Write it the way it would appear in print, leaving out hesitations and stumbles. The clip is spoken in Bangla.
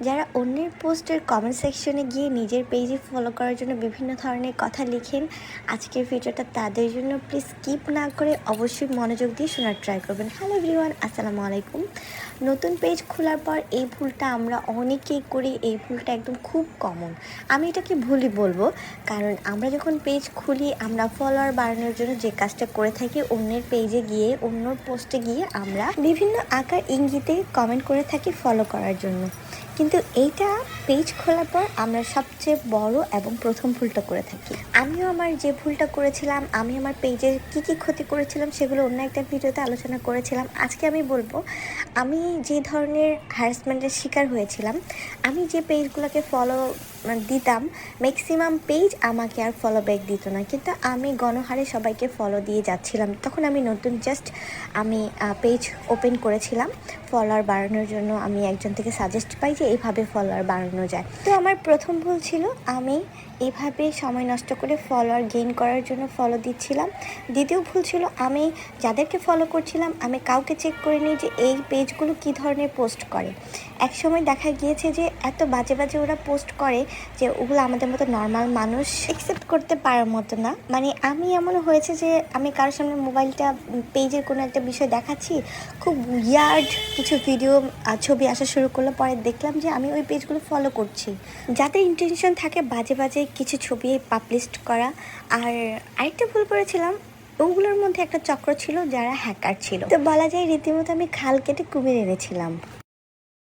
যারা অন্যের পোস্টের কমেন্ট সেকশনে গিয়ে নিজের পেজে ফলো করার জন্য বিভিন্ন ধরনের কথা লিখেন, আজকের ভিডিওটা তাদের জন্য। প্লিজ স্কিপ না করে অবশ্যই মনোযোগ দিয়ে শোনার ট্রাই করবেন। হ্যালো এভরিওয়ান, আসসালামু আলাইকুম। নতুন পেজ খোলার পর এই ভুলটা আমরা অনেকেই করি। এই ভুলটা একদম খুব কমন। আমি এটাকে ভুলই বলবো, কারণ আমরা যখন পেজ খুলি আমরা ফলোয়ার বাড়ানোর জন্য যে কাজটা করে থাকি, অন্যের পেজে গিয়ে অন্য পোস্টে গিয়ে আমরা বিভিন্ন আকার ইঙ্গিতে কমেন্ট করে থাকি ফলো করার জন্য। কিন্তু এইটা পেজ খোলার পর আমরা সবচেয়ে বড় এবং প্রথম ভুলটা করে থাকি। আমিও আমার যে ভুলটা করেছিলাম, আমি আমার পেজের কি ক্ষতি করেছিলাম সেগুলো অন্য একটা ভিডিওতে আলোচনা করেছিলাম। আজকে আমি বলবো আমি যে ধরনের হ্যারাসমেন্টের শিকার হয়েছিলাম। আমি যে পেজগুলোকে ফলো দিতাম, ম্যাক্সিমাম পেজ আমাকে আর ফলো ব্যাক দিত না, কিন্তু আমি গণহারে সবাইকে ফলো দিয়ে যাচ্ছিলাম। তখন আমি নতুন আমি পেজ ওপেন করেছিলাম ফলোয়ার বাড়ানোর জন্য। আমি একজন থেকে সাজেস্ট পাই যে এইভাবে ফলোয়ার বাড়ানো যায়। তো আমার প্রথম ভুল ছিল আমি এইভাবে সময় নষ্ট করে ফলোয়ার গেইন করার জন্য ফলো দিচ্ছিলাম। দ্বিতীয় ভুল ছিল আমি যাদেরকে ফলো করছিলাম আমি কাউকে চেক করে নিই যে এই পেজগুলো কী ধরনের পোস্ট করে। এক সময় দেখা গিয়েছে যে এত বাজে বাজে ওরা পোস্ট করে যে ওগুলো আমাদের মতো নর্মাল মানুষ অ্যাকসেপ্ট করতে পারার মতো না। মানে আমি এমন হয়েছে যে আমি কারোর সামনে মোবাইলটা পেজের কোনো একটা বিষয় দেখাচ্ছি, খুব ইয়ার্ড কিছু ভিডিও ছবি আসা শুরু করলো। পরে দেখলাম যে আমি ওই পেজগুলো ফলো করছি, যাতে ইন্টেনশন থাকে বাজে বাজে কিছু ছবি পাবলিশ করা। আর আরেকটা ভুল করেছিলাম, ওগুলোর মধ্যে একটা চক্র ছিল যারা হ্যাকার ছিল। তো বলা যায় রীতিমতো আমি খাল কেটে কুমির এনেছিলাম।